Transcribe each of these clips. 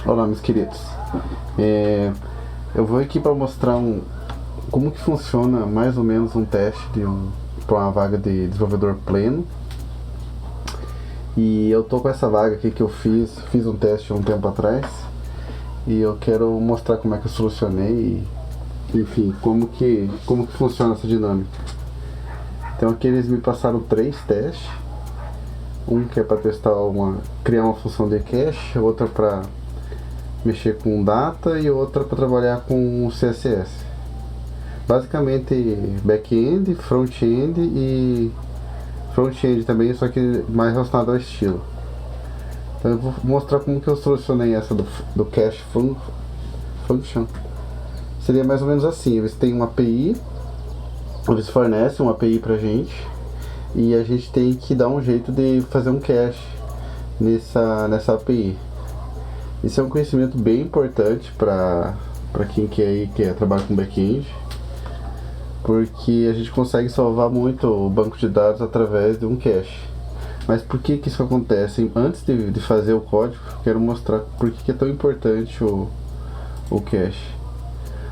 Olá, meus queridos. Eu vou aqui para mostrar como que funciona mais ou menos um teste para uma vaga de desenvolvedor pleno. E eu tô com essa vaga aqui que eu fiz um teste há um tempo atrás e eu quero mostrar como é que eu solucionei e, enfim, como que funciona essa dinâmica. Então aqui eles me passaram 3 testes. Um que é para testar criar uma função de cache, outra para mexer com data e outra para trabalhar com CSS. Basicamente back-end, front-end e front-end também, só que mais relacionado ao estilo. Então eu vou mostrar como que eu solucionei essa do cache function. Seria mais ou menos assim: eles têm uma API, eles fornecem uma API pra gente e a gente tem que dar um jeito de fazer um cache nessa API. Isso é um conhecimento bem importante para quem quer trabalhar com back-end, porque a gente consegue salvar muito o banco de dados através de um cache. Mas por que isso acontece? Antes de fazer o código, quero mostrar por que é tão importante o cache.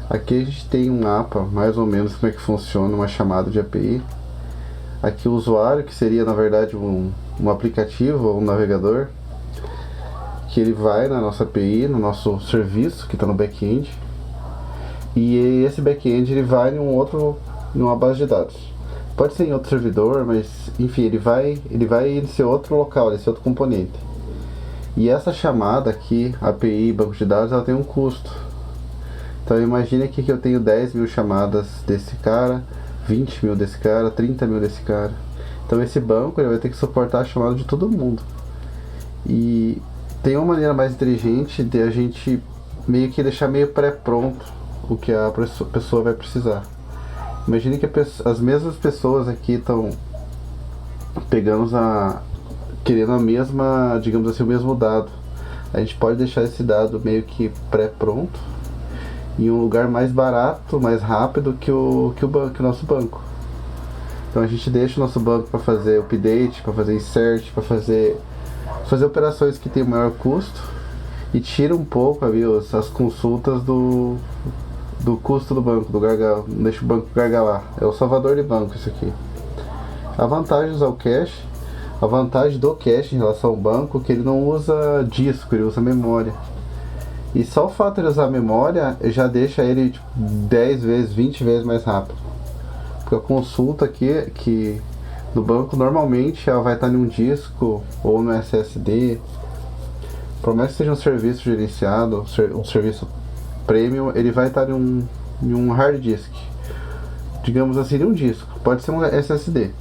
Aqui a gente tem um mapa, mais ou menos como é que funciona uma chamada de API. Aqui o usuário, que seria na verdade um aplicativo ou um navegador, que ele vai na nossa API, no nosso serviço que está no back-end, e esse back-end ele vai numa base de dados. Pode ser em outro servidor, mas enfim, ele vai nesse outro local, nesse outro componente. E essa chamada aqui, API, banco de dados, ela tem um custo. Então imagine aqui que eu tenho 10 mil chamadas desse cara, 20 mil desse cara, 30 mil desse cara. Então esse banco ele vai ter que suportar a chamada de todo mundo. E tem uma maneira mais inteligente de a gente meio que deixar meio pré-pronto o que a pessoa vai precisar. Imagine que as mesmas pessoas aqui estão querendo a mesma, digamos assim, o mesmo dado. A gente pode deixar esse dado meio que pré-pronto em um lugar mais barato, mais rápido que o nosso banco. Então a gente deixa o nosso banco para fazer update, para fazer insert, para fazer operações que tem o maior custo e tira um pouco ali as consultas do custo do banco, do gargalo, deixa o banco gargalar. É o salvador de banco isso aqui. A vantagem de usar o cache, a vantagem do cache em relação ao banco é que ele não usa disco, ele usa memória. E só o fato de usar memória já deixa ele tipo, 10 vezes, 20 vezes mais rápido. Porque a consulta aqui no banco normalmente ela vai estar em um disco ou no SSD. Por mais que seja um serviço gerenciado, um serviço premium, ele vai estar em um hard disk. Digamos assim, em um disco. Pode ser um SSD.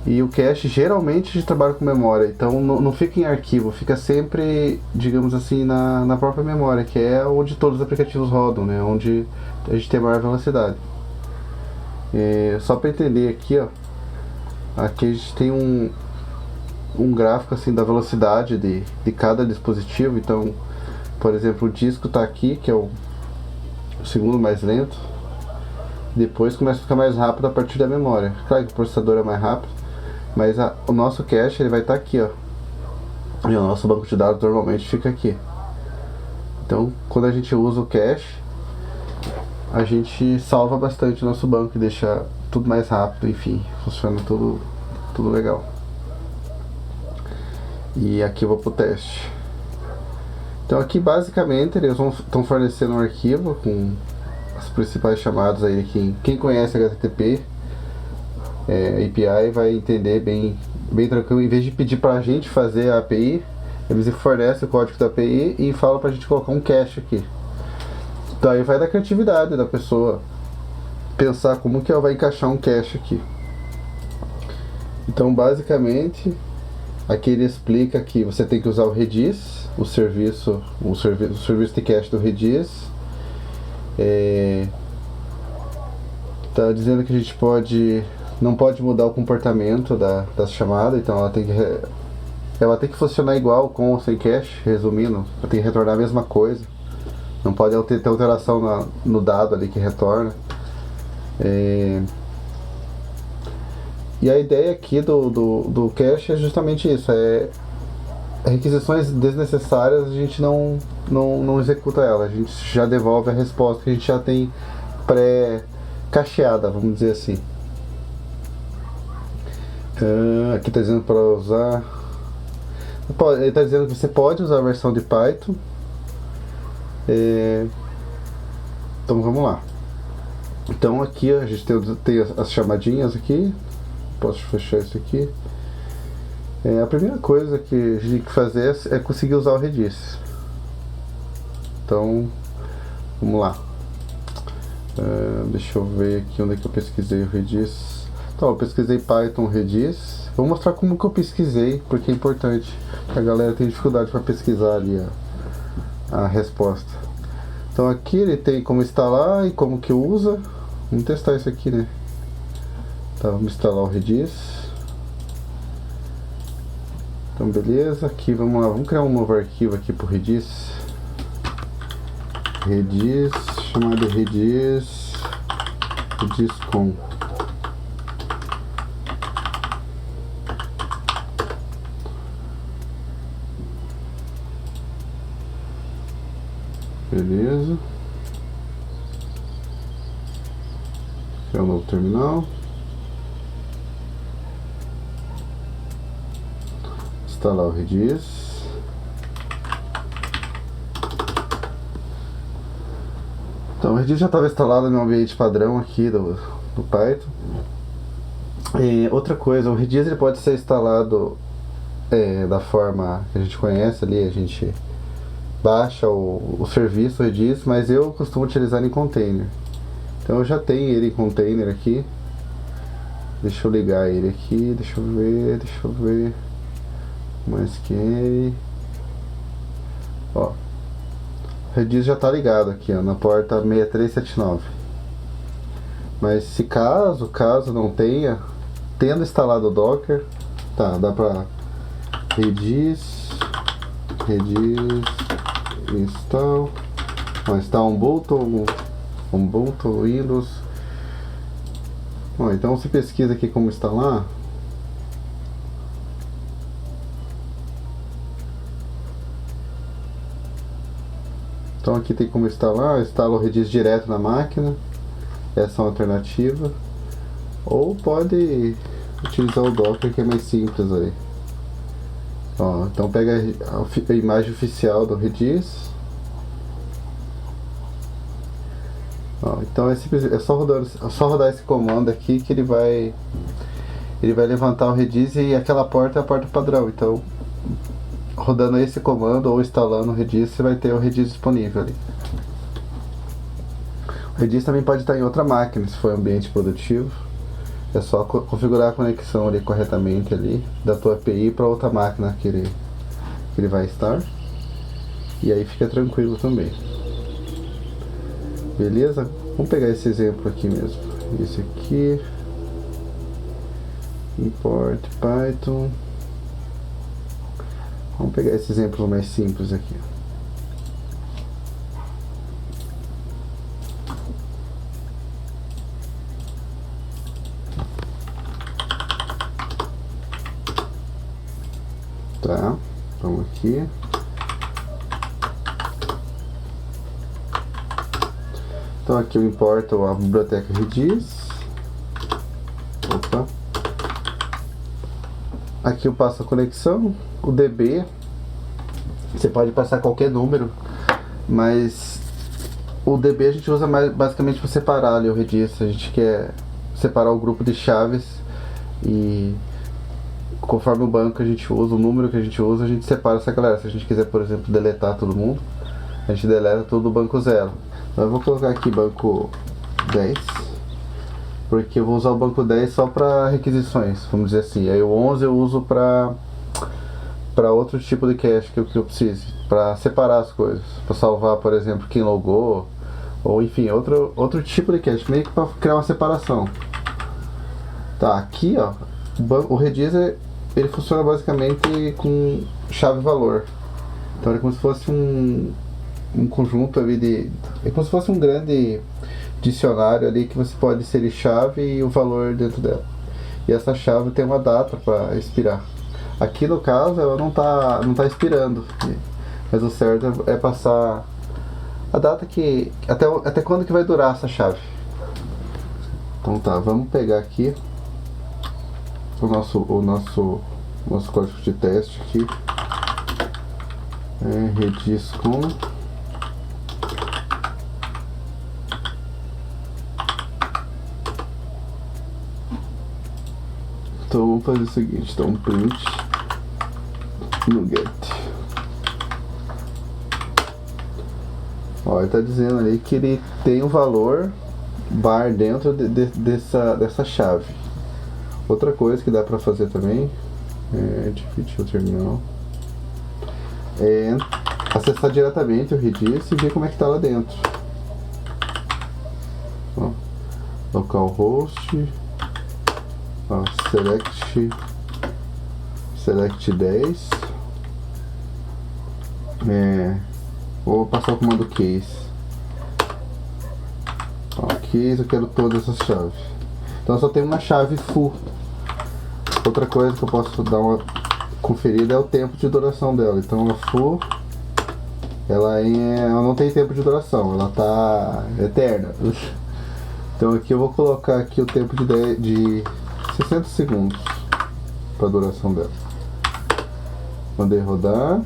E o cache geralmente a gente trabalha com memória, então não fica em arquivo, fica sempre, digamos assim, na própria memória, que é onde todos os aplicativos rodam, né? Onde a gente tem maior velocidade. Só para entender aqui, ó, aqui a gente tem um gráfico assim da velocidade de cada dispositivo. Então, por exemplo, o disco está aqui, que é o segundo mais lento. Depois começa a ficar mais rápido a partir da memória. Claro que o processador é mais rápido, mas o nosso cache ele vai estar aqui, ó. E o nosso banco de dados normalmente fica aqui. Então, quando a gente usa o cache, a gente salva bastante o nosso banco e deixa tudo mais rápido, enfim, funciona tudo legal. E aqui eu vou pro teste. Então aqui basicamente eles estão fornecendo um arquivo com as principais chamadas aí. Quem conhece HTTP, API vai entender bem tranquilo. Em vez de pedir pra gente fazer a API, eles fornecem o código da API e falam pra gente colocar um cache aqui. Então aí vai da criatividade da pessoa pensar como que ela vai encaixar um cache aqui. Então basicamente aqui ele explica que você tem que usar o Redis, o serviço de cache do Redis. Tá dizendo que a gente não pode mudar o comportamento das chamadas, então ela tem que funcionar igual com ou sem cache, resumindo, ela tem que retornar a mesma coisa. Não pode ter alteração no dado ali que retorna. E a ideia aqui do cache é justamente isso, requisições desnecessárias a gente não executa ela, a gente já devolve a resposta que a gente já tem pré-cacheada, vamos dizer assim. Aqui está dizendo para usar. Ele está dizendo que você pode usar a versão de Python. Então vamos lá. Então aqui a gente tem as chamadinhas aqui. Posso fechar isso aqui. A primeira coisa que a gente tem que fazer é conseguir usar o Redis. Então vamos lá. Deixa eu ver aqui onde é que eu pesquisei o Redis. Então eu pesquisei Python Redis. Vou mostrar como que eu pesquisei, porque é importante. A galera tem dificuldade para pesquisar ali a resposta. Então aqui ele tem como instalar e como que usa. Vamos testar isso aqui, né? Tá, vamos instalar o Redis. Então beleza, aqui vamos lá, vamos criar um novo arquivo aqui pro Redis. Redis, chamado rediscom. Beleza. Aqui é o novo terminal. Instalar o Redis. Então o Redis já estava instalado no ambiente padrão aqui do Python. E outra coisa, o Redis ele pode ser instalado da forma que a gente conhece ali, a gente baixa o serviço Redis, mas eu costumo utilizar em container. Então eu já tenho ele em container aqui. Deixa eu ligar ele aqui, deixa eu ver. Mais que ele. Ó, o Redis já tá ligado aqui, ó, na porta 6379. Mas se caso não tenha, tendo instalado o Docker, tá, dá pra Redis install, install Ubuntu Windows. Bom, então você pesquisa aqui como instalar. Então aqui tem como instalar, instala o Redis direto na máquina, essa é uma alternativa. Ou pode utilizar o Docker, que é mais simples aí. Ó, então pega a imagem oficial do Redis. Ó, então é simples, é só rodar esse comando aqui que ele vai levantar o Redis, e aquela porta é a porta padrão. Então rodando esse comando ou instalando o Redis, você vai ter o Redis disponível ali. O Redis também pode estar em outra máquina, se for ambiente produtivo. É só configurar a conexão ali corretamente ali da tua API para outra máquina que ele vai estar. E aí fica tranquilo também. Beleza? Vamos pegar esse exemplo aqui mesmo. Esse aqui. Import Python. Vamos pegar esse exemplo mais simples aqui. Tá, vamos aqui. Então aqui eu importo a biblioteca Redis. Opa. Aqui eu passo a conexão, o DB. Você pode passar qualquer número, mas o DB a gente usa basicamente para separar ali o Redis. A gente quer separar o grupo de chaves e conforme o banco que a gente usa, o número que a gente usa, a gente separa essa galera. Se a gente quiser, por exemplo, deletar todo mundo, a gente deleta tudo do banco 0. Então eu vou colocar aqui banco 10, porque eu vou usar o banco 10 só para requisições, vamos dizer assim. Aí o 11 eu uso para outro tipo de cache que eu precise, para separar as coisas, para salvar, por exemplo, quem logou, ou enfim, outro tipo de cache, meio que para criar uma separação. Tá, aqui ó, o Redis ele funciona basicamente com chave-valor. Então é como se fosse um conjunto ali é como se fosse um grande dicionário ali que você pode inserir chave e o valor dentro dela. E essa chave tem uma data para expirar. Aqui no caso ela não tá expirando, mas o certo é passar a data que até quando que vai durar essa chave. Então tá, vamos pegar aqui o nosso código de teste aqui. Redis com então vamos fazer o seguinte, então print no get. Ó, ele tá dizendo ali que ele tem um valor var dentro dessa chave. Outra coisa que dá pra fazer também dividir o terminal é acessar diretamente o Redis e ver como é que tá lá dentro. Ó, localhost, ó, select 10. Vou passar o comando case. Ó, case, eu quero todas essas chaves. Então só tem uma chave full. Outra coisa que eu posso dar uma conferida é o tempo de duração dela. Então a full, ela não tem tempo de duração, ela tá eterna. Então aqui eu vou colocar aqui o tempo de 60 segundos para a duração dela. Mandei rodar.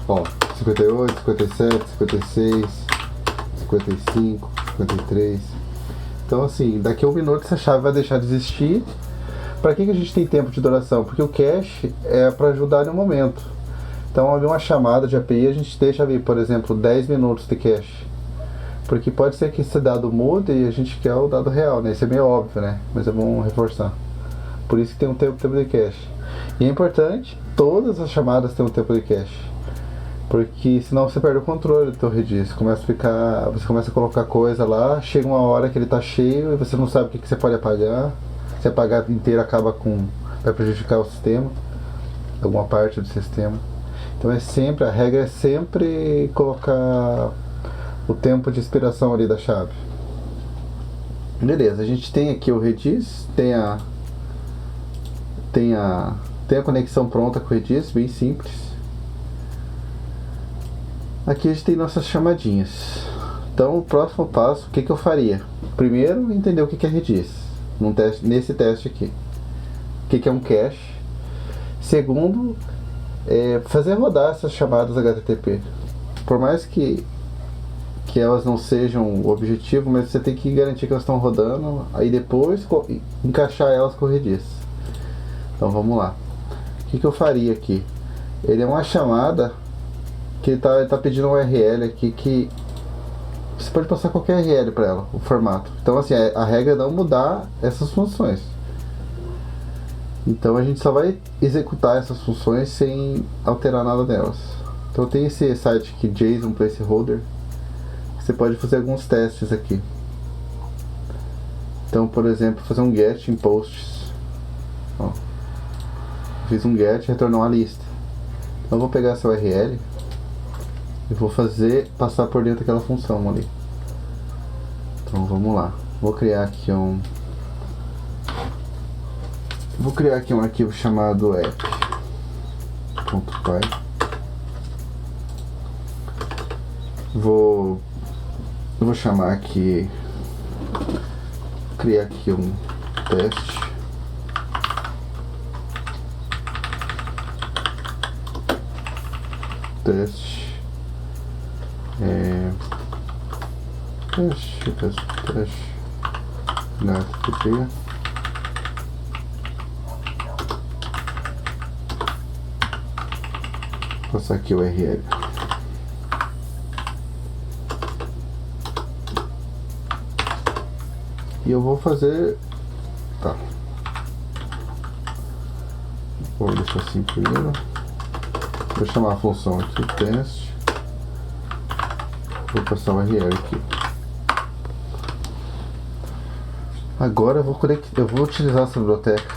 Ó, 58, 57, 56, 55, 53. Então assim, daqui a 1 minuto essa chave vai deixar de existir. Para que a gente tem tempo de duração? Porque o cache é para ajudar no momento. Então, ao abrir uma chamada de API, a gente deixa ali, por exemplo, 10 minutos de cache. Porque pode ser que esse dado mude e a gente quer o dado real, né? Isso é meio óbvio, né? Mas é bom reforçar. Por isso que tem um tempo de cache. E é importante, todas as chamadas têm um tempo de cache. Porque senão você perde o controle do teu Redis. Você começa a colocar coisa lá, chega uma hora que ele está cheio e você não sabe o que você pode apagar. Se apagar inteiro vai prejudicar o sistema, alguma parte do sistema. Então a regra é sempre colocar o tempo de expiração ali da chave. Beleza, a gente tem aqui o Redis, tem a conexão pronta com o Redis, bem simples. Aqui a gente tem nossas chamadinhas. Então o próximo passo, o que eu faria? Primeiro, entender o que é Redis. Nesse teste aqui, o que é um cache. Segundo, fazer rodar essas chamadas HTTP. Por mais que elas não sejam o objetivo, mas você tem que garantir que elas estão rodando, aí depois encaixar elas com o Redis. Então vamos lá. O que eu faria aqui? Ele é uma chamada que ele tá pedindo um URL aqui que você pode passar qualquer URL para ela, o formato. Então assim, a regra é não mudar essas funções. Então a gente só vai executar essas funções sem alterar nada delas. Então tem esse site aqui, JSON Placeholder. Você pode fazer alguns testes aqui. Então, por exemplo, fazer um get em posts. Ó, fiz um get e retornou uma lista. Então eu vou pegar essa URL e vou passar por dentro daquela função ali. Então vamos lá. Vou criar aqui um arquivo chamado app.py. Vou chamar aqui, criar aqui um teste. Teste na FTP. Passar aqui o URL. E eu vou fazer. Tá. Vou deixar assim primeiro. Vou chamar a função aqui, teste. Vou passar o URL aqui. Agora eu vou utilizar essa biblioteca.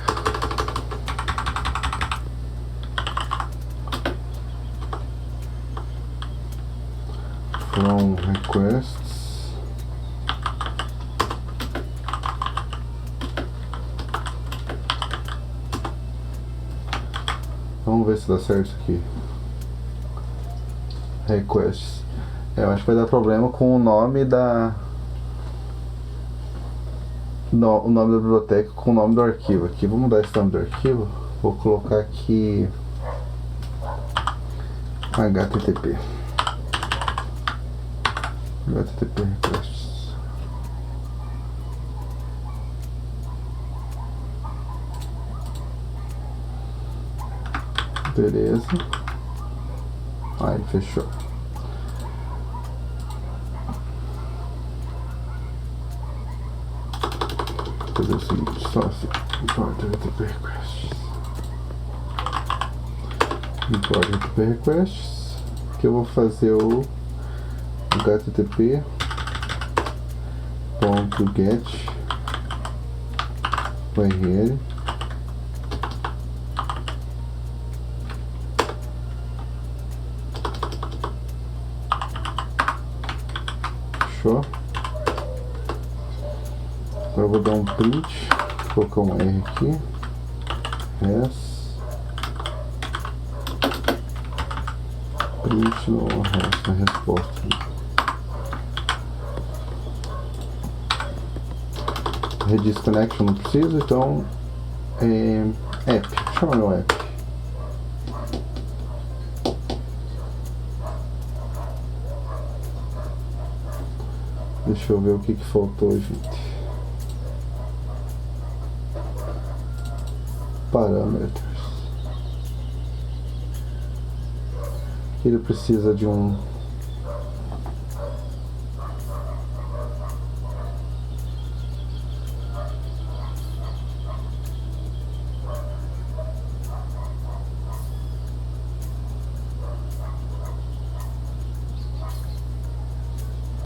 From requests. Vamos ver se dá certo isso aqui. Requests. Eu acho que vai dar problema com o nome da... o nome da biblioteca com o nome do arquivo aqui. Vou mudar esse nome do arquivo. Vou colocar aqui HTTP requests. Beleza. Aí fechou. Vou fazer o seguinte, só assim, import HTTP requests. Import HTTP requests. Que eu vou fazer o HTTP .get URL fechou. Agora eu vou dar um print, vou colocar um R aqui, print no resto, na resposta. Redis connection não preciso, então app, chama meu app. Deixa eu ver o que faltou, gente. Parâmetros. Ele precisa de um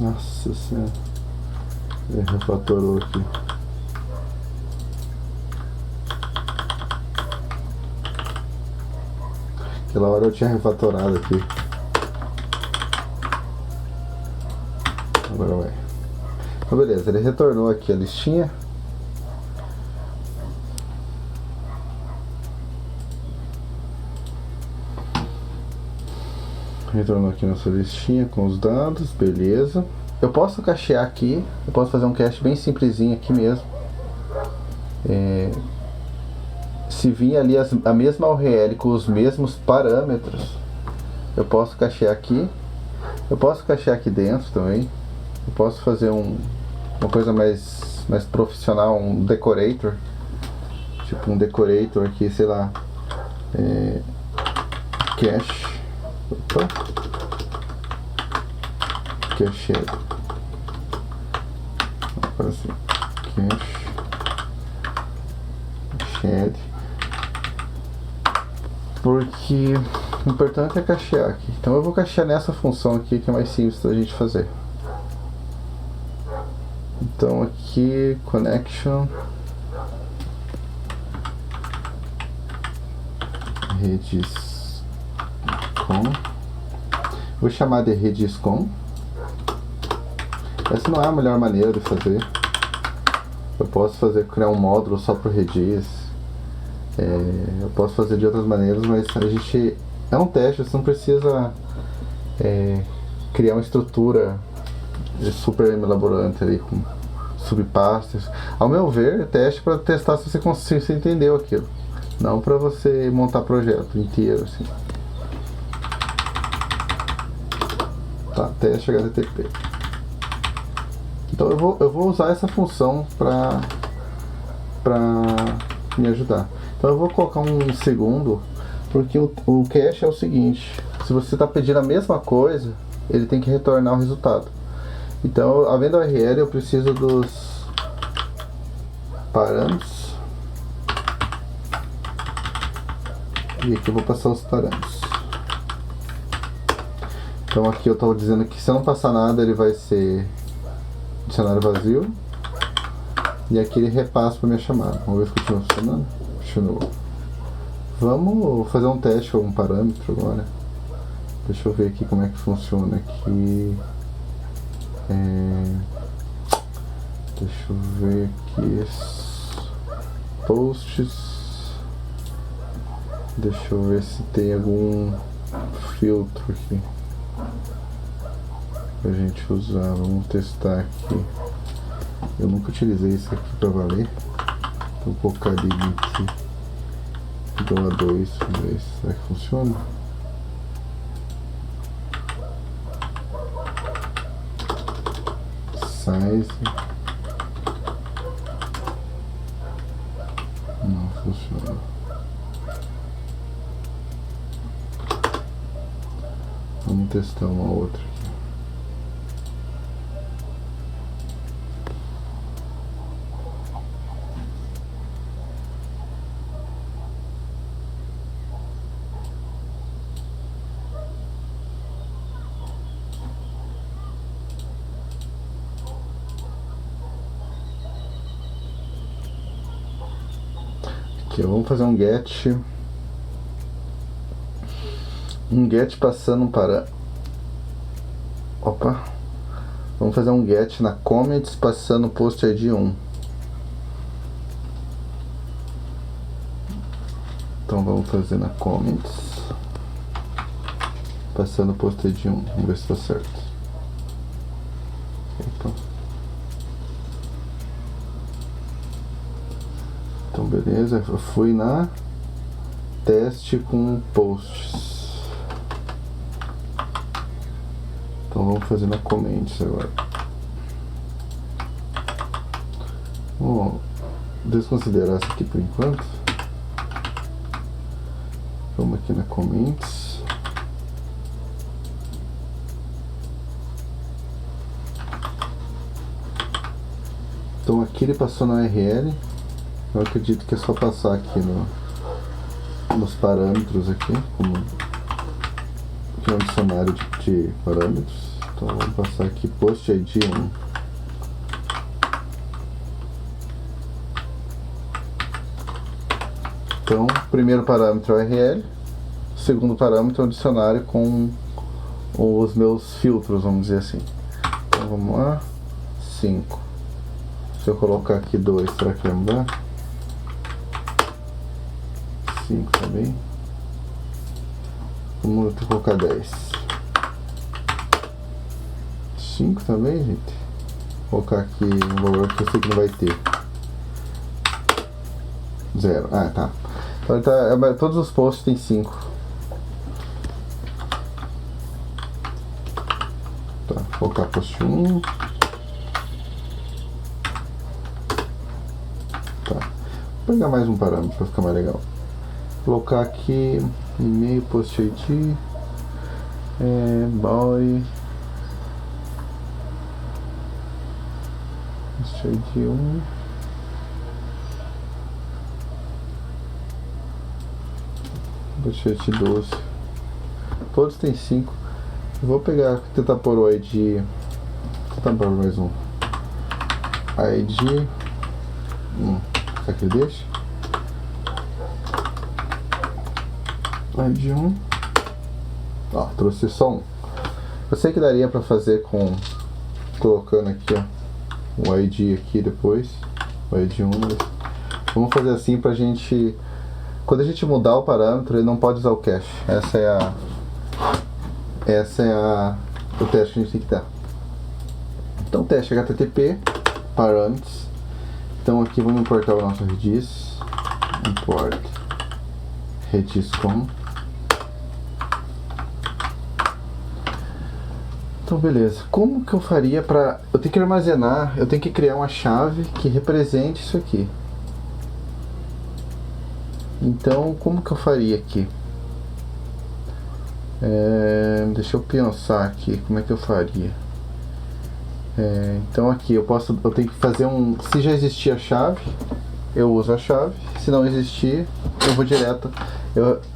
nossa senhora, ele refatorou aqui. Aquela hora eu tinha refatorado aqui. Agora vai. Então beleza, ele retornou aqui a listinha. Retornou aqui nossa listinha com os dados, beleza. Eu posso cachear aqui, eu posso fazer um cache bem simplesinho aqui mesmo. Se vir ali a mesma URL com os mesmos parâmetros, eu posso cachear aqui. Eu posso cachear aqui dentro também. Eu posso fazer uma coisa mais profissional, um decorator. Tipo um decorator aqui, sei lá. Cache. Opa. Cached. Agora sim. Cache. Cached. Porque o importante é cachear aqui. Então eu vou cachear nessa função aqui que é mais simples da gente fazer. Então aqui, connection, redis.com. Vou chamar de redis.com. Essa não é a melhor maneira de fazer. Eu posso criar um módulo só para o Redis. Eu posso fazer de outras maneiras, mas a gente é um teste, você não precisa criar uma estrutura super elaborante ali com subpastas. Ao meu ver, é teste para testar se você entendeu aquilo, não para você montar projeto inteiro assim. Tá, teste HTTP. Então eu vou usar essa função para me ajudar. Então eu vou colocar um segundo, porque o cache é o seguinte: se você está pedindo a mesma coisa, ele tem que retornar o resultado. Então, havendo a URL, eu preciso dos parâmetros. E aqui eu vou passar os parâmetros. Então aqui eu estou dizendo que se eu não passar nada, ele vai ser dicionário vazio. E aqui ele repassa para minha chamada. Vamos ver se continua funcionando. Continuou. Vamos fazer um teste com um parâmetro agora. Deixa eu ver aqui como é que funciona aqui. Deixa eu ver aqui. Posts. Deixa eu ver se tem algum filtro aqui pra gente usar. Vamos testar aqui. Eu nunca utilizei isso aqui pra valer. Vou colocar limite igual a 2. Vamos ver se será que funciona. Size. Não funciona. Vamos testar uma outra aqui. Aqui, vamos fazer um get. Um get passando para... Opa! Vamos fazer um get na comments passando post ID 1. Então vamos fazer na comments passando post ID 1. Vamos ver se está certo. Opa. Então beleza, eu fui na teste com posts. Então vamos fazer na comments agora. Vamos desconsiderar isso aqui por enquanto. Vamos aqui na comments. Então aqui ele passou na URL. Eu acredito que é só passar aqui nos parâmetros aqui, como aqui é um dicionário de parâmetros. Então vamos passar aqui post ID 1. Então, primeiro parâmetro é URL, segundo parâmetro é um dicionário com os meus filtros, vamos dizer assim. Então vamos lá, 5. Se eu colocar aqui 2, será que vai mudar? 5 também. Vamos colocar 10. 5 também, gente. Vou colocar aqui um valor que eu sei que não vai ter. 0. Ah, tá. Então todos os posts tem 5. Tá, vou colocar post 1. Tá. Vou pegar mais um parâmetro para ficar mais legal. Colocar aqui e-mail, post ID, boy, post ID 1, post ID 12, todos tem 5. Vou pegar, tentar pôr o ID, tentar pôr mais um, ID, será que ele deixa? ID 1. Ó, trouxe só um. Eu sei que daria pra fazer com colocando aqui, ó, o ID aqui depois, o ID 1. Vamos fazer assim pra gente, quando a gente mudar o parâmetro, ele não pode usar o cache. Essa é o teste que a gente tem que dar. Então, teste HTTP parâmetros. Então aqui vamos importar o nosso redis. Import redis.com. Então beleza, como que eu faria para... Eu tenho que armazenar, eu tenho que criar uma chave que represente isso aqui. Então como que eu faria aqui? Deixa eu pensar aqui, como é que eu faria? Então aqui eu tenho que fazer um... Se já existir a chave, eu uso a chave. Se não existir, eu vou direto,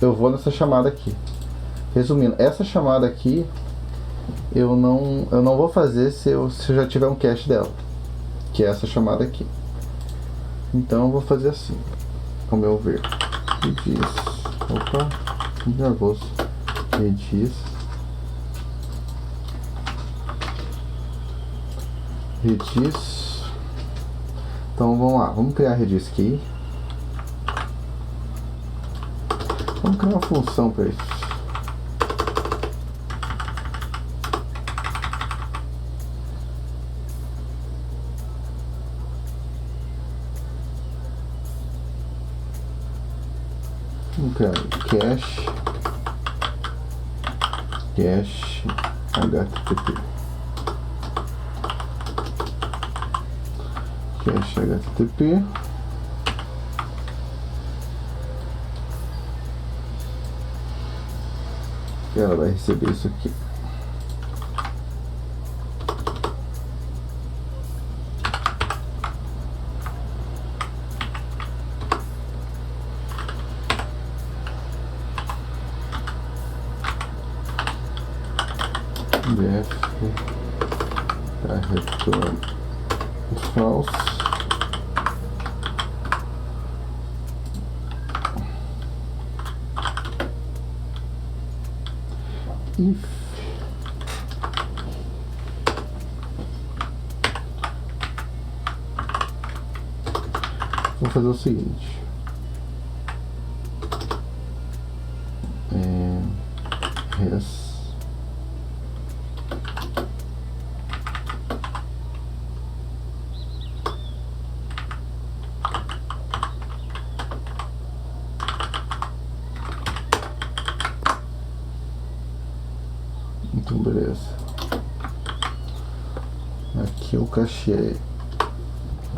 eu vou nessa chamada aqui. Resumindo, essa chamada aqui eu não vou fazer se eu já tiver um cache dela, que é essa chamada aqui. Então eu vou fazer assim, ao meu ver. Redis, opa, tô nervoso. Redis, então vamos lá, vamos criar a redis key. Vamos criar uma função para isso. Vamos criar cache HTTP. Cache HTTP. E ela vai receber isso aqui. Def para retorno false. If vou fazer o seguinte, res então beleza, aqui eu cacheei,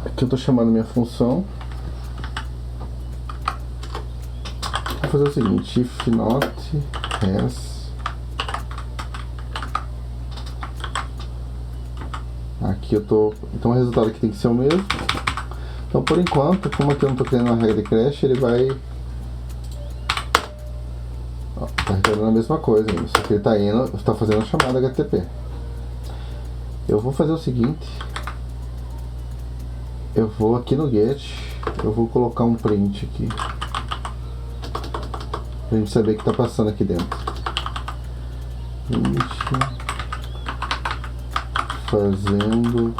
aqui eu tô chamando minha função. Vou fazer o seguinte, if not res, aqui eu tô, então o resultado aqui tem que ser o mesmo. Então por enquanto, como aqui eu não tô criando uma regra de crash, ele vai, ó, tá retornando a mesma coisa ainda, só que ele tá indo, tá fazendo a chamada HTTP. Eu vou fazer o seguinte, eu vou aqui no get, eu vou colocar um print aqui pra gente saber o que tá passando aqui dentro. Print fazendo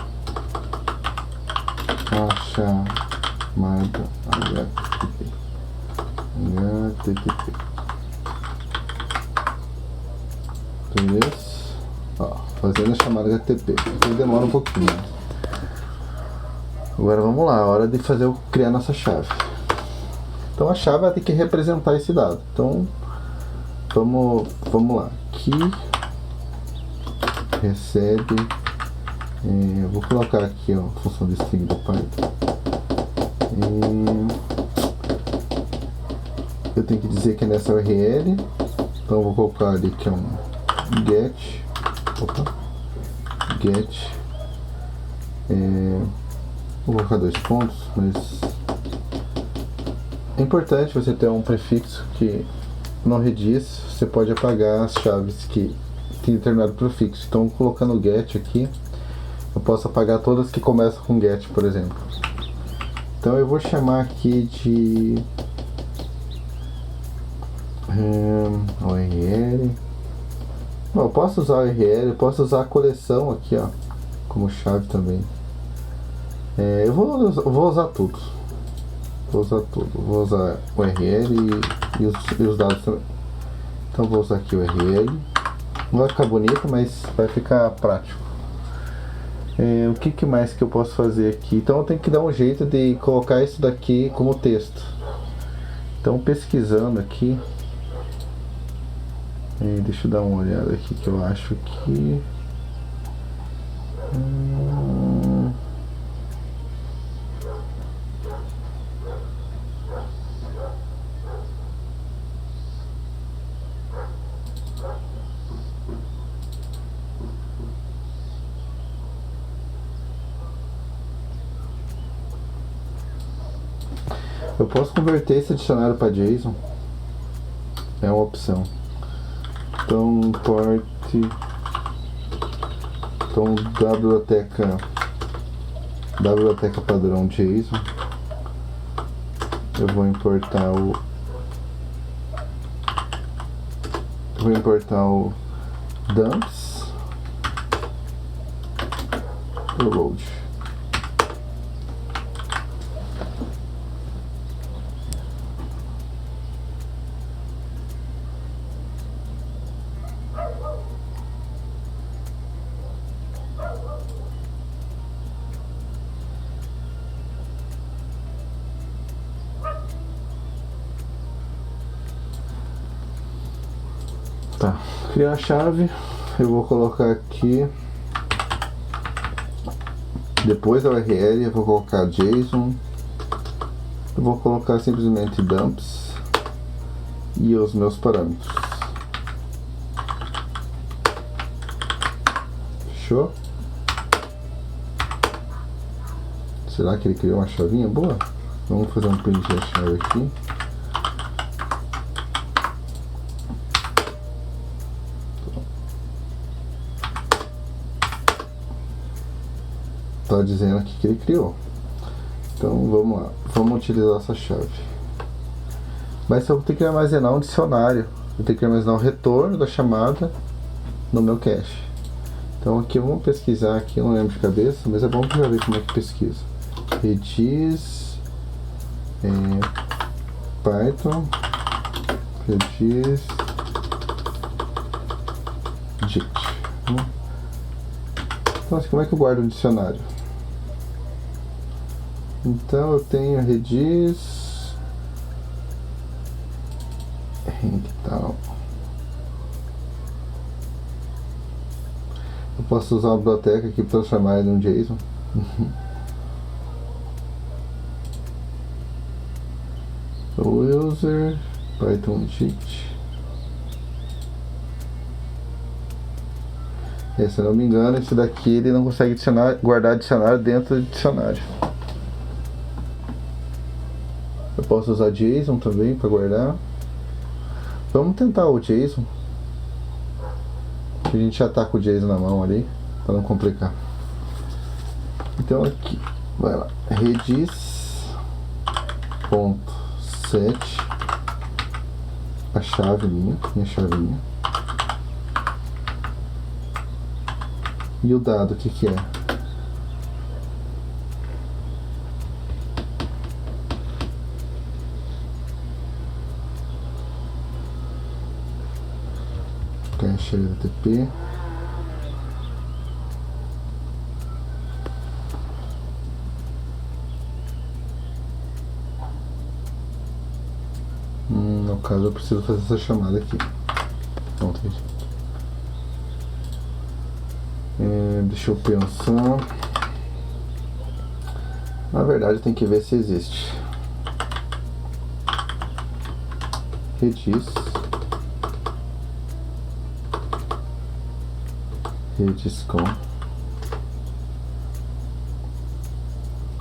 a chamada HTTP. Beleza? Ó, fazendo a chamada HTTP. Então demora um pouquinho. Agora vamos lá, hora de criar nossa chave. Então a chave vai ter que representar esse dado. Então vamos lá. Aqui recebe. Eu vou colocar aqui a função de string do Python. Eu tenho que dizer que é nessa URL. Então eu vou colocar ali que é um get. Get. Vou colocar 2 pontos, mas é importante você ter um prefixo que não rediz. Você pode apagar as chaves que tem determinado prefixo. Então colocando get aqui, eu posso apagar todas que começam com get, por exemplo. Então eu vou chamar aqui de URL. Bom, eu posso usar URL, eu posso usar a coleção aqui, ó, como chave também. Eu vou usar tudo. Vou usar o URL e os dados também. Então vou usar aqui o URL. Não vai ficar bonito, mas vai ficar prático. O que mais que eu posso fazer aqui? Então eu tenho que dar um jeito de colocar isso daqui como texto. Então pesquisando aqui, deixa eu dar uma olhada aqui que eu acho que eu posso converter esse dicionário para JSON, é uma opção. Então import, então biblioteca padrão JSON, eu vou importar o dumps load. Tá, criar a chave, eu vou colocar aqui, depois da URL eu vou colocar JSON, eu vou colocar simplesmente dumps e os meus parâmetros. Fechou? Será que ele criou uma chavinha boa? Vamos fazer um print da chave aqui. Tá dizendo aqui que ele criou. Então vamos lá, vamos utilizar essa chave. Mas eu vou ter que armazenar um dicionário. Eu tenho que armazenar o retorno da chamada no meu cache. Então aqui vamos pesquisar aqui, eu não lembro de cabeça, mas é bom para ver como é que pesquisa. Redis Python Redis Git. Então assim, como é que eu guardo um dicionário? Então eu tenho redis tal. Eu posso usar uma biblioteca aqui para transformar ele num JSON. User Python Git. Se eu não me engano, esse daqui ele não consegue guardar dicionário dentro do dicionário. Eu posso usar JSON também para guardar. Vamos tentar o JSON. A gente já tá com o JSON na mão ali, para não complicar. Então aqui, vai lá, redis.set, a chave minha chavinha. E o dado, o que é? Cache HTTP. No caso eu preciso fazer essa chamada aqui. Pronto, gente. Deixa eu pensar. Na verdade tem que ver se existe. Redis.com.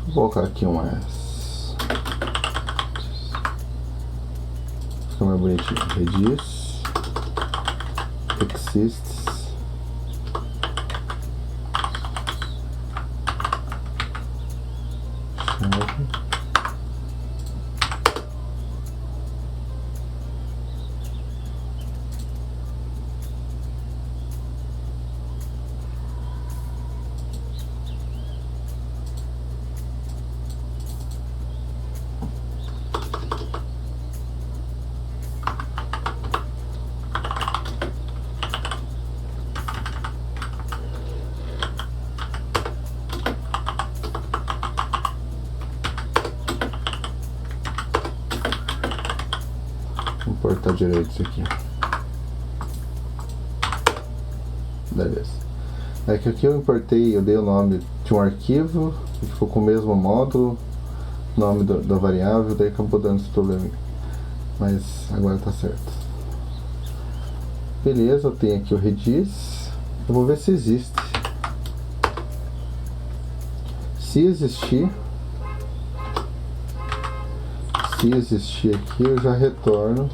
Vou colocar aqui um S. Fica mais bonitinho. Redis exists chave. Importar direito isso aqui. Beleza. É que aqui eu importei, eu dei o nome de um arquivo e ficou com o mesmo módulo, nome da variável, daí acabou dando esse problema. Mas agora tá certo. Beleza, eu tenho aqui o redis. Eu vou ver se existe. Se existir aqui, eu já retorno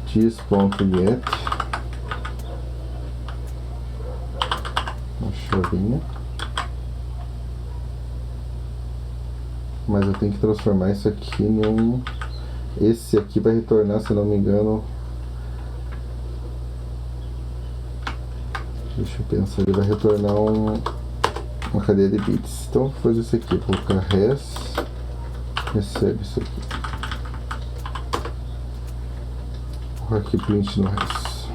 dis.get uma chavinha, mas eu tenho que transformar isso aqui num... Esse aqui vai retornar, se não me engano, deixa eu pensar, ele vai retornar uma cadeia de bits. Então vou fazer isso aqui, vou colocar res, recebe isso aqui, vou colocar aqui print no res.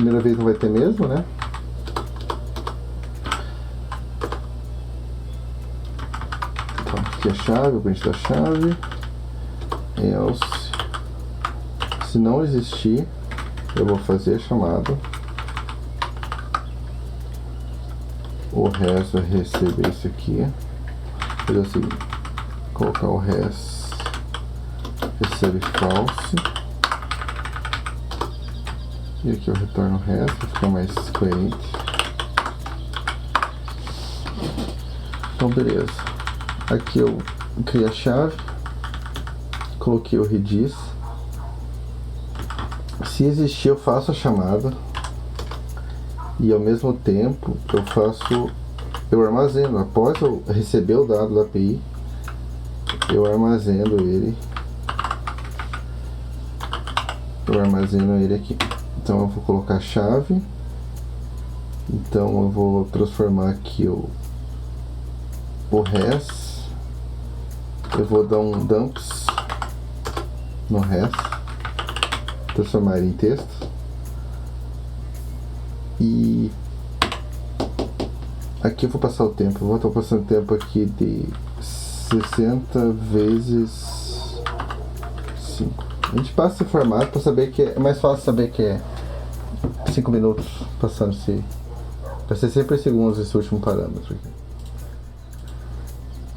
primeira vez não vai ter mesmo, né? Então, aqui a chave, o print da chave. Else. Se não existir, eu vou fazer a chamada. O res vai receber isso aqui. Fazer o seguinte, colocar o res recebe false. E aqui eu retorno o res para ficar mais coerente. Então beleza. Aqui eu criei a chave, coloquei o redis. Se existir, eu faço a chamada e ao mesmo tempo eu armazeno. Após eu receber o dado da API, eu armazeno ele. Aqui. Então eu vou colocar a chave. Então eu vou transformar aqui o res. Eu vou dar um dumps no res, transformar ele em texto. E aqui eu vou passar o tempo. Eu vou estar passando o tempo aqui de 60 vezes 5. A gente passa esse formato para saber que é mais fácil saber que é 5 minutos passando esse. Vai ser sempre segundos esse último parâmetro aqui.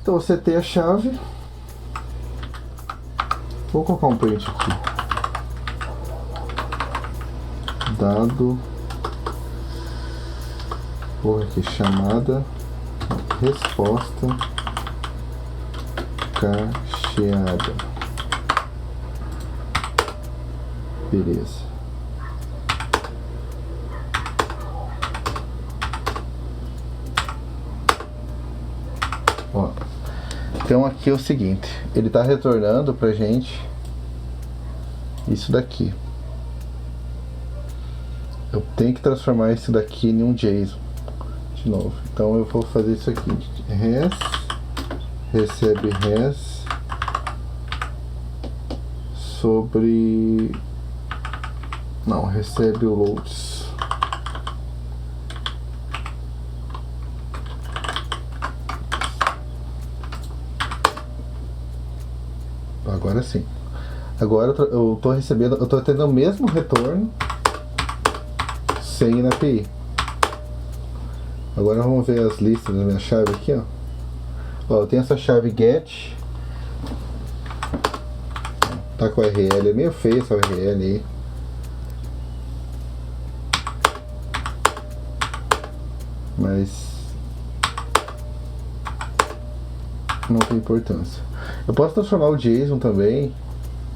Então você tem a chave. Vou colocar um print aqui. Dado. Vou aqui chamada resposta cacheada. Beleza. Ó, então aqui é o seguinte, ele está retornando pra gente isso daqui. Eu tenho que transformar isso daqui em um JSON de novo. Então eu vou fazer isso aqui. Res recebe res sobre não, recebe o loads. Agora sim. Agora eu tô recebendo, eu tô tendo o mesmo retorno sem ir na API. Agora vamos ver as listas da minha chave aqui, ó. Ó, eu tenho essa chave get. Tá com URL, é meio feio essa URL aí. Mas não tem importância. Eu posso transformar o JSON também,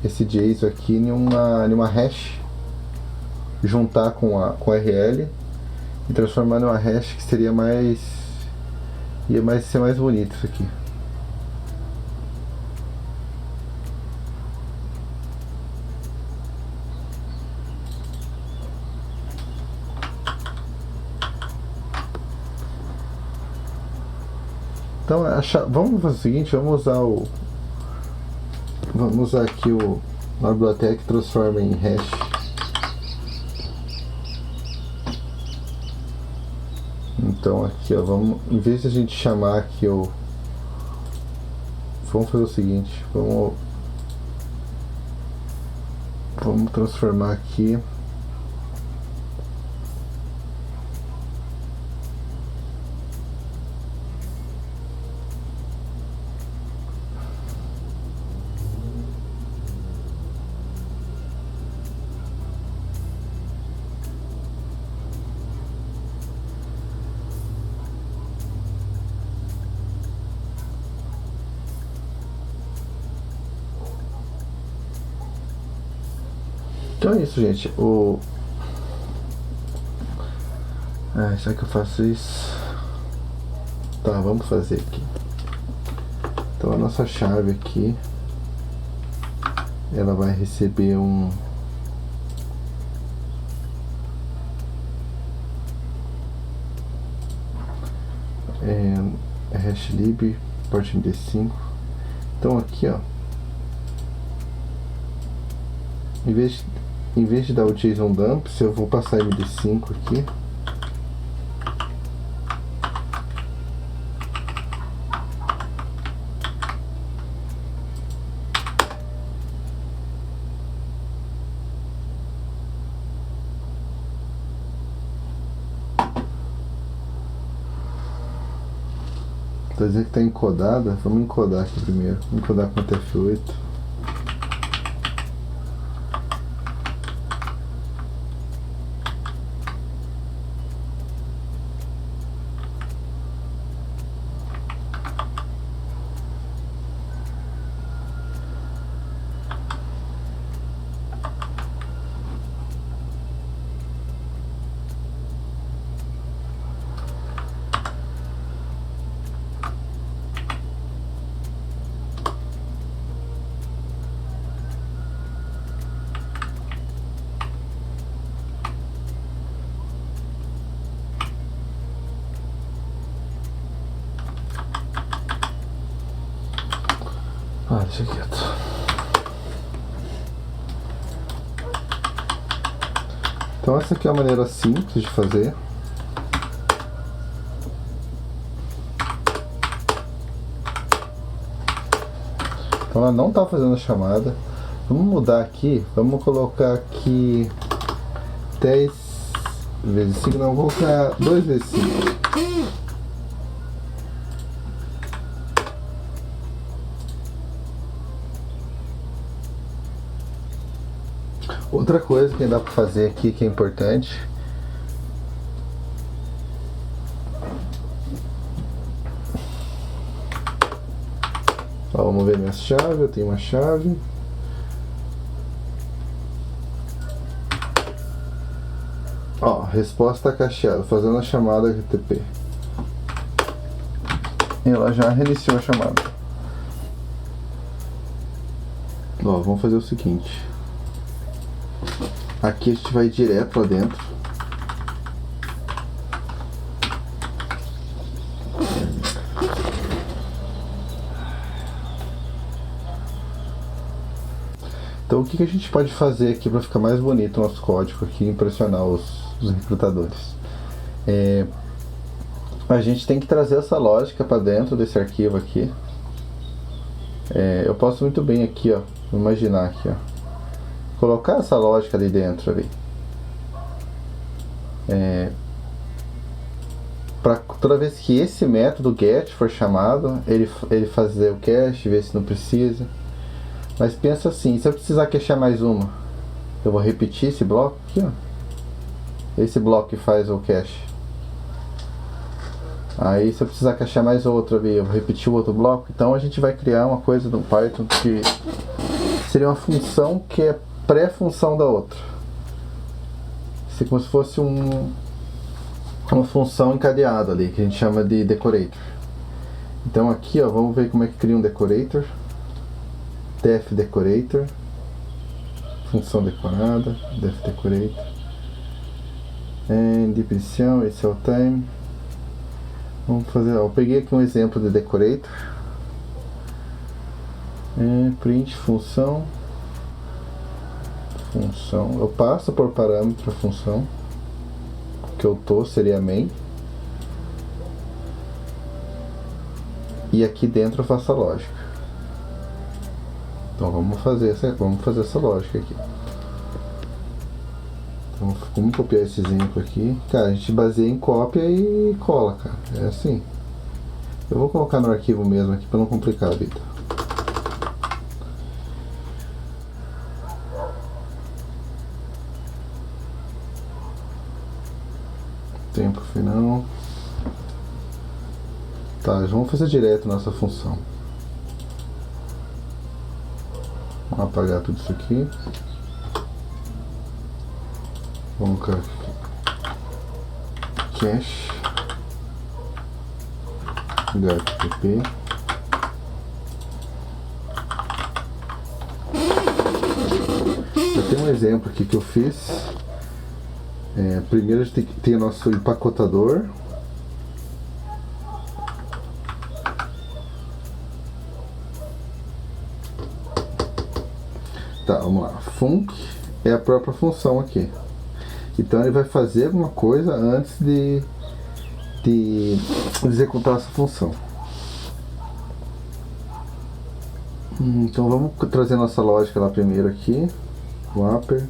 esse JSON aqui, em uma hash, juntar com a URL e transformar numa hash que seria ia ser mais bonito isso aqui. Então vamos fazer o seguinte, vamos usar aqui a biblioteca que transforma em hash. Então aqui, ó, em vez de a gente chamar aqui vamos fazer o seguinte, vamos transformar aqui Então é isso, gente. Será que eu faço isso? Tá, vamos fazer aqui. Então a nossa chave aqui, ela vai receber um hashlib port MD5. Então aqui, ó, em vez em vez de dar o JSON dumps, eu vou passar MD5 aqui. Tá dizendo que está encodada? Vamos encodar aqui primeiro. Vamos encodar com F8. Ah, deixa quieto. Então essa aqui é a maneira simples de fazer. Então ela não está fazendo a chamada. Vamos mudar aqui. Vamos colocar aqui 10 vezes 5. Não, vou colocar 2 vezes 5. Outra coisa que dá para fazer aqui que é importante. Ó, vamos ver minha chave. Eu tenho uma chave. Ó, resposta cacheada, fazendo a chamada HTTP. Ela já reiniciou a chamada. Ó, vamos fazer o seguinte. Aqui a gente vai direto lá dentro. Então o que a gente pode fazer aqui para ficar mais bonito o nosso código aqui e impressionar os recrutadores? A gente tem que trazer essa lógica para dentro desse arquivo aqui. Eu posso muito bem aqui, ó, imaginar aqui, ó, colocar essa lógica ali dentro ali. Para toda vez que esse método get for chamado, ele fazer o cache, ver se não precisa. Mas pensa assim, se eu precisar cachear mais uma, eu vou repetir esse bloco aqui, ó. Esse bloco que faz o cache. Aí se eu precisar cachear mais outra ali, eu vou repetir o outro bloco. Então a gente vai criar uma coisa no Python que seria uma função que é pré-função da outra. Isso é como se fosse uma função encadeada ali, que a gente chama de decorator. Então aqui, ó, vamos ver como é que cria um decorator. Def decorator, função decorada, def decorator, deep inicial, esse é o time. Vamos fazer, ó, eu peguei aqui um exemplo de decorator. Print função, eu passo por parâmetro a função que eu seria main, e aqui dentro eu faço a lógica. Então vamos fazer essa lógica aqui. Então vamos copiar esse exemplo aqui. Cara, a gente baseia em cópia e cola, cara. É assim. Eu vou colocar no arquivo mesmo aqui para não complicar a vida. Tempo final. Tá, vamos fazer direto nossa função. Vamos apagar tudo isso aqui. Vamos colocar cache HTTP. Eu tenho um exemplo aqui que eu fiz. Primeiro a gente tem que ter o nosso empacotador. Tá, vamos lá. Func é a própria função aqui. Então ele vai fazer alguma coisa antes de executar essa função. Então vamos trazer nossa lógica lá primeiro aqui. O upper.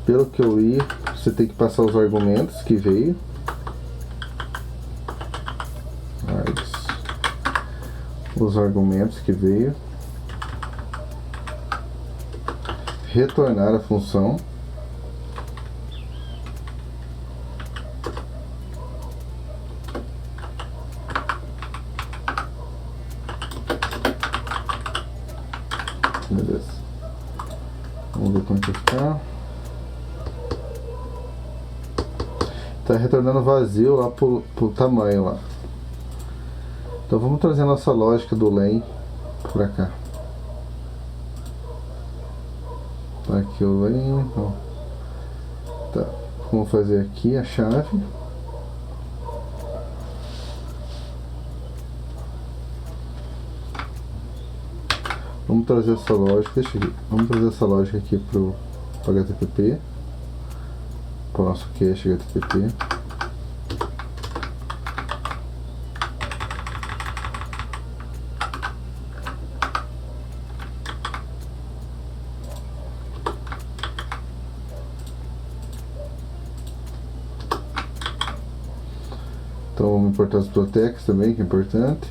Pelo que eu li, você tem que passar os argumentos que veio. Os argumentos que veio. Retornar a função. Beleza. Vamos ver como que está. Tá retornando vazio lá pro tamanho lá. Então vamos trazer a nossa lógica do len pra cá. Tá aqui o len. Então. Tá. Vamos fazer aqui a chave. Vamos trazer essa lógica, deixa aqui. Vamos trazer essa lógica aqui pro HTTP, para o nosso cache HTTP. Então vamos importar os protex também, que é importante.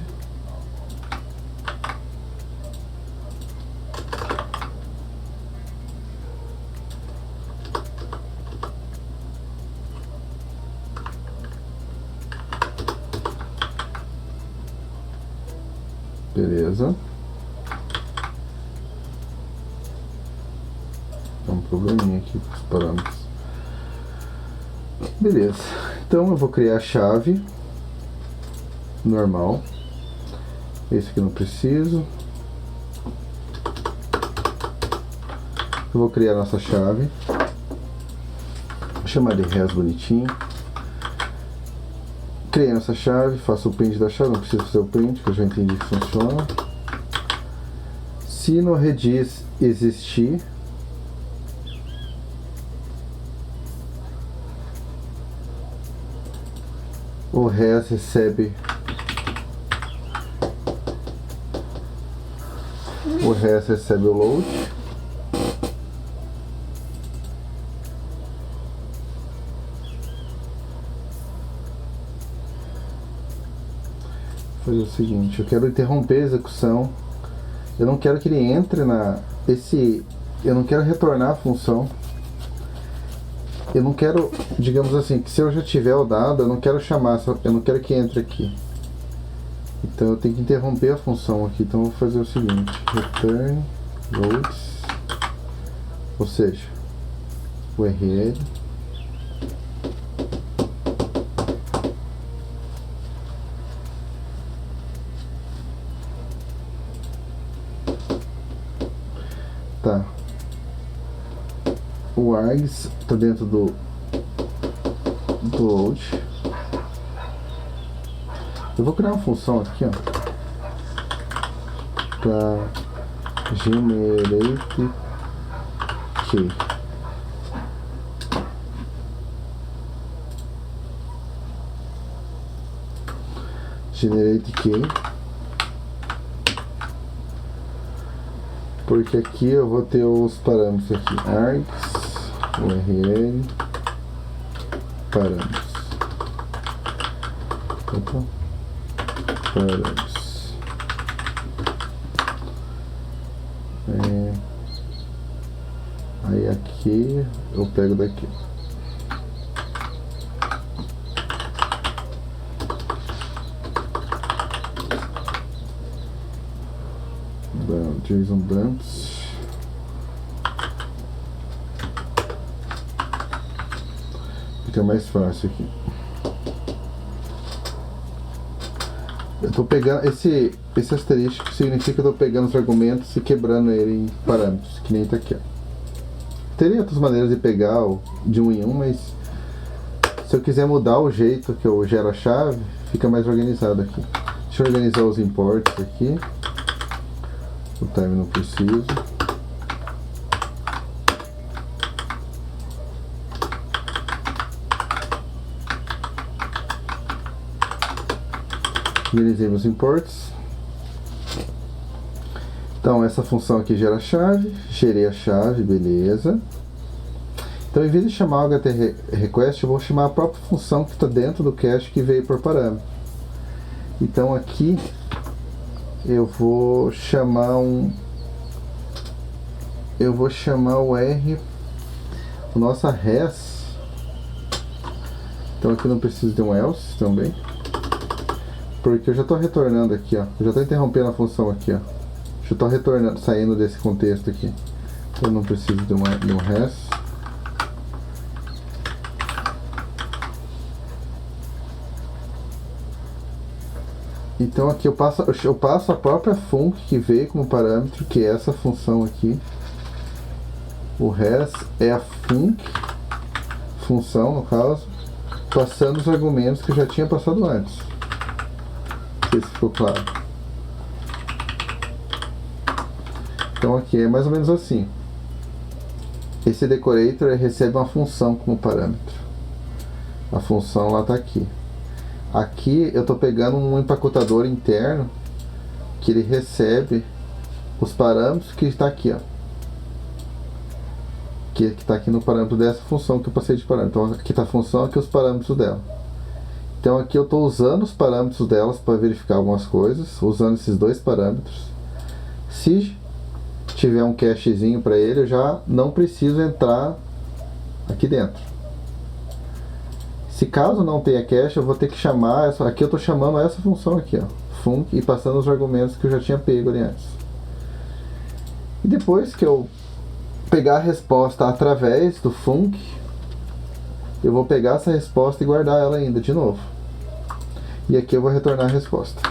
Beleza. Tem um probleminha aqui com os parâmetros. Beleza. Então eu vou criar a chave normal. Esse aqui não preciso. Eu vou criar a nossa chave. Vou chamar de res bonitinho. Criei nossa chave, faço o print da chave, não preciso fazer o print, que eu já entendi que funciona. Se no Redis existir o res recebe o load. Fazer o seguinte, eu quero interromper a execução. Eu não quero que ele entre eu não quero retornar a função. Eu não quero, digamos assim, que se eu já tiver o dado, eu não quero chamar, eu não quero que entre aqui. Então eu tenho que interromper a função aqui. Então eu vou fazer o seguinte, return loads, ou seja, URL tá. O args está dentro do load. Eu vou criar uma função aqui, ó, para generate key. Generate key. Porque aqui eu vou ter os parâmetros aqui, args, URL, parâmetros. Opa. Parâmetros. Aí aqui eu pego daqui. JSON dumps. Fica mais fácil aqui. Eu tô pegando esse asterisco, significa que eu tô pegando os argumentos e quebrando ele em parâmetros, que nem tá aqui, ó. Teria outras maneiras de pegar de um em um, mas se eu quiser mudar o jeito que eu gero a chave, fica mais organizado aqui. Deixa eu organizar os imports aqui. O time não preciso. Finalizei meus imports. Então essa função aqui gera a chave, gerei a chave, beleza. Então em vez de chamar o HTRequest, eu vou chamar a própria função que está dentro do cache que veio por parâmetro. Então aqui eu vou chamar o R, o nossa res. Então aqui não preciso de um else também, porque eu já estou retornando aqui, ó. Eu já estou interrompendo a função aqui, ó. Já estou retornando, saindo desse contexto aqui. Eu não preciso de um res. Então aqui eu passo a própria func que veio como parâmetro, que é essa função aqui. O res é a função no caso, passando os argumentos que eu já tinha passado antes. Não sei se ficou claro. Então aqui é mais ou menos assim. Esse decorator recebe uma função como parâmetro. A função lá está aqui. Aqui eu estou pegando um empacotador interno que ele recebe os parâmetros que está aqui, ó. Que está aqui no parâmetro dessa função que eu passei de parâmetro. Então aqui está a função, aqui os parâmetros dela. Então aqui eu estou usando os parâmetros delas para verificar algumas coisas, usando esses dois parâmetros. Se tiver um cachezinho para ele, eu já não preciso entrar aqui dentro. Se caso não tenha cache, eu vou ter que chamar, aqui eu estou chamando essa função aqui, ó, func, e passando os argumentos que eu já tinha pego ali antes. E depois que eu pegar a resposta através do func, eu vou pegar essa resposta e guardar ela ainda de novo. E aqui eu vou retornar a resposta.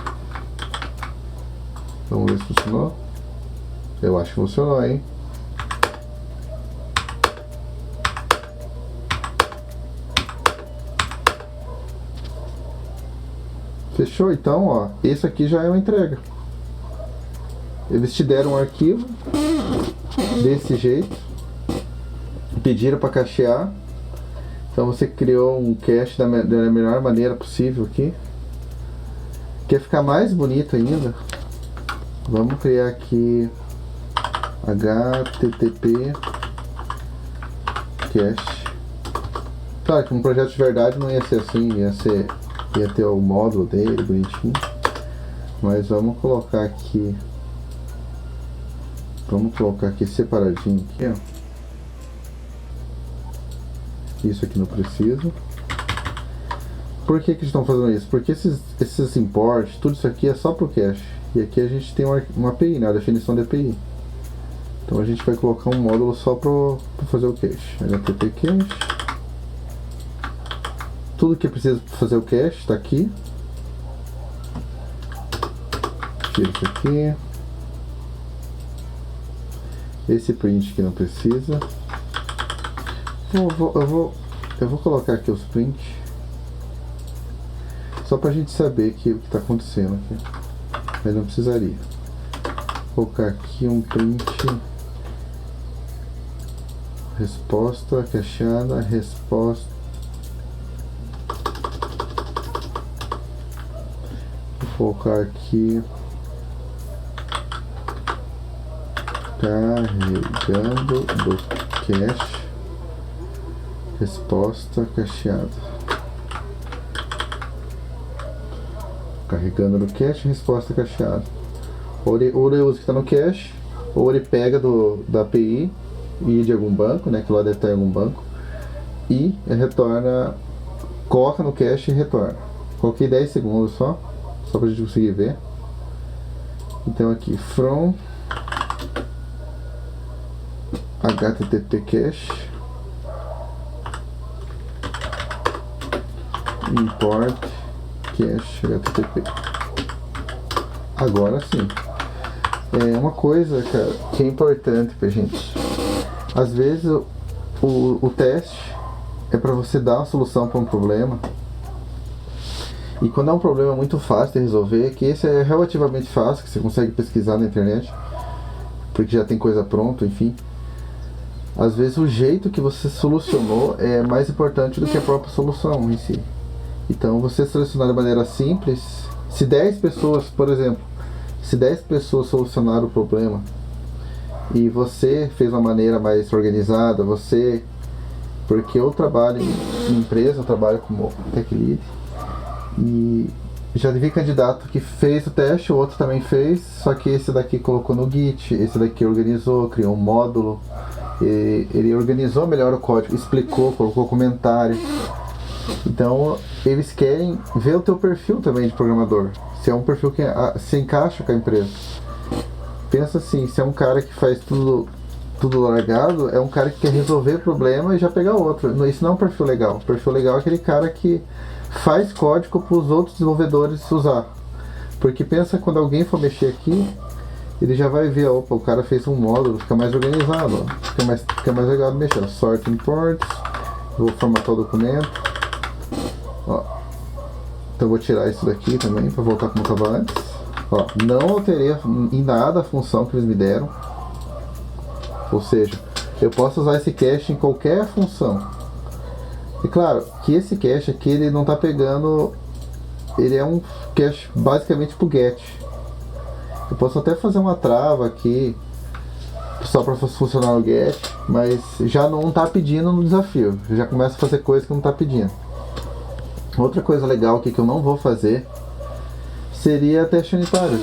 Vamos ver se funcionou. Eu acho que funcionou, hein? Fechou? Então, ó, esse aqui já é uma entrega. Eles te deram um arquivo desse jeito, pediram para cachear. Então você criou um cache da melhor maneira possível aqui. Quer ficar mais bonito ainda? Vamos criar aqui HTTP cache. Claro que um projeto de verdade não ia ser assim, ia ter o módulo dele bonitinho, mas vamos colocar aqui separadinho aqui, ó. Isso aqui não preciso. Por que estão fazendo isso? Porque esses imports, tudo isso aqui é só pro cache, e aqui a gente tem uma API, né, a definição de API. Então a gente vai colocar um módulo só para fazer o cache. HTTP cache. Tudo que precisa fazer o cache está aqui. Tira isso aqui. Esse print que não precisa. Eu vou colocar aqui os prints, só para a gente saber que o que está acontecendo aqui. Mas não precisaria. Vou colocar aqui um print. Resposta cacheada, resposta. Vou colocar aqui carregando do cache, resposta cacheada. Carregando do cache, resposta cacheada. Ou ele usa o que está no cache, ou ele pega da API e de algum banco, né, que lá deve estar em algum banco, e retorna, coloca no cache e retorna. Coloquei 10 segundos só para a gente conseguir ver. Então aqui from HTTP cache import cache HTTP. Agora sim, é uma coisa, cara, que é importante pra gente. Às vezes o teste é para você dar uma solução para um problema. E quando é um problema muito fácil de resolver, que esse é relativamente fácil, que você consegue pesquisar na internet, porque já tem coisa pronta, enfim. Às vezes o jeito que você solucionou é mais importante do que a própria solução em si. Então você selecionar de maneira simples Se 10 pessoas, por exemplo, se 10 pessoas solucionaram o problema e você fez uma maneira mais organizada, porque eu trabalho em empresa, eu trabalho como tech lead e já vi candidato que fez o teste, o outro também fez, só que esse daqui colocou no Git, esse daqui organizou, criou um módulo, ele organizou melhor o código, explicou, colocou comentário. Então eles querem ver o teu perfil também de programador, se é um perfil que se encaixa com a empresa. Pensa assim, se é um cara que faz tudo largado, é um cara que quer resolver problema e já pegar outro. Isso não é um perfil legal. O perfil legal é aquele cara que faz código para os outros desenvolvedores usar. Porque pensa, quando alguém for mexer aqui, ele já vai ver, opa, o cara fez um módulo, fica mais organizado, ó. Fica mais legal de mexer. Sort imports, vou formatar o documento. Ó. Então eu vou tirar isso daqui também para voltar como estava antes. Ó, não alterei em nada a função que eles me deram. Ou seja, eu posso usar esse cache em qualquer função. E claro, que esse cache aqui ele não está pegando. Ele é um cache basicamente pro get. Eu posso até fazer uma trava aqui só para funcionar o get, mas já não está pedindo no desafio. Eu já começo a fazer coisa que não está pedindo. Outra coisa legal aqui que eu não vou fazer seria teste unitário.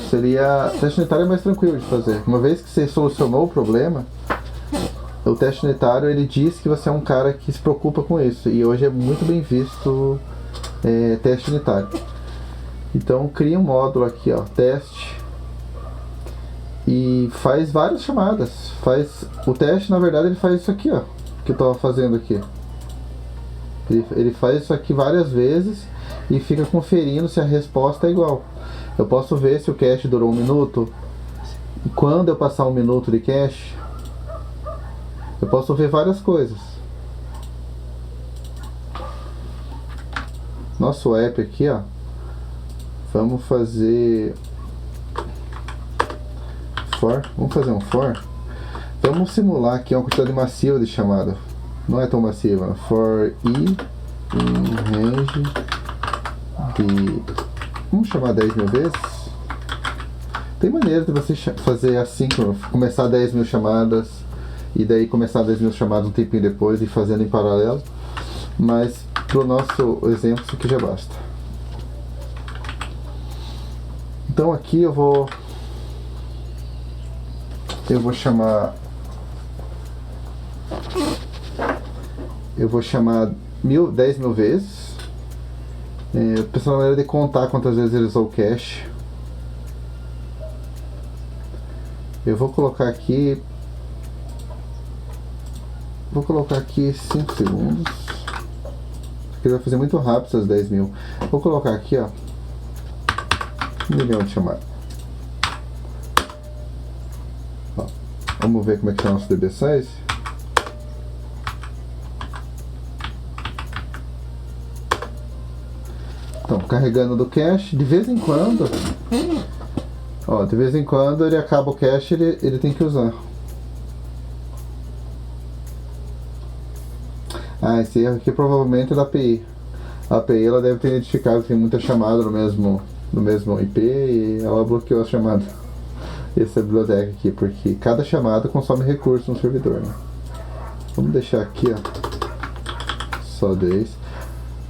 Teste unitário é mais tranquilo de fazer. Uma vez que você solucionou o problema, o teste unitário ele diz que você é um cara que se preocupa com isso. E hoje é muito bem visto teste unitário. Então cria um módulo aqui, ó, teste, e faz várias chamadas. O teste, na verdade, ele faz isso aqui, ó, que eu estava fazendo aqui. Ele faz isso aqui várias vezes e fica conferindo se a resposta é igual. Eu posso ver se o cache durou 1 minuto. E quando eu passar 1 minuto de cache, eu posso ver várias coisas. Nosso app aqui, ó. Vamos fazer for. Vamos fazer um for. Vamos simular aqui uma quantidade massiva de chamada. Não é tão massiva. For i em range de... Vamos chamar 10.000 vezes? Tem maneira de você fazer assíncrono, começar 10.000 chamadas e daí começar 10.000 chamadas um tempinho depois e fazendo em paralelo, mas para o nosso exemplo isso aqui já basta. Então aqui eu vou chamar 10.000 vezes. Pensando na maneira de contar quantas vezes ele usou o cache. Eu vou colocar aqui 5 segundos. Porque ele vai fazer muito rápido essas 10.000. Vou colocar aqui, ó, 1 milhão de chamadas. Ó, vamos ver como é que está o nosso DB size. Então, carregando do cache, de vez em quando, ó, de vez em quando ele acaba o cache, ele tem que usar. Esse erro aqui provavelmente é da API. A API ela deve ter identificado que tem muita chamada no mesmo IP e ela bloqueou a chamada. Essa é a biblioteca aqui, porque cada chamada consome recursos no servidor, né? Vamos deixar aqui, ó, só 10.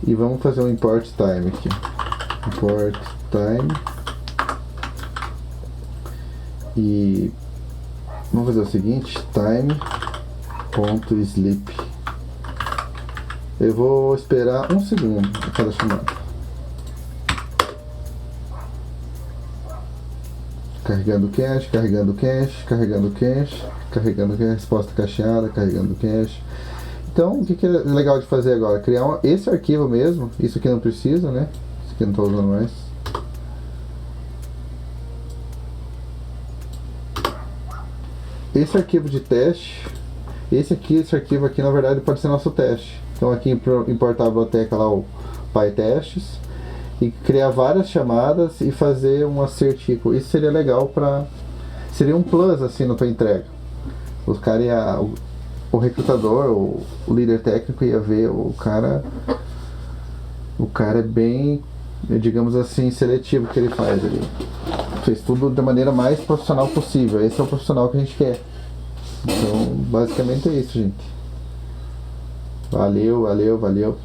E vamos fazer um import time aqui. Import time. E vamos fazer o seguinte, time.sleep. Eu vou esperar 1 segundo a cada chamada. Carregando cache, carregando cache, carregando cache, carregando cache, resposta cacheada, carregando cache. Então, o que é legal de fazer agora? Criar esse arquivo mesmo. Isso aqui não precisa, né? Isso aqui eu não estou usando mais. Esse arquivo de teste, esse arquivo aqui, na verdade, pode ser nosso teste. Então, aqui importar a biblioteca lá, o PyTestes, e criar várias chamadas e fazer um assertivo. Isso seria legal seria um plus, assim, na tua entrega. Os caras o recrutador, o líder técnico ia ver o cara é bem digamos assim, seletivo que ele faz. Ele fez tudo da maneira mais profissional possível. Esse é o profissional que a gente quer. Então, basicamente é isso, gente. Valeu, valeu, valeu.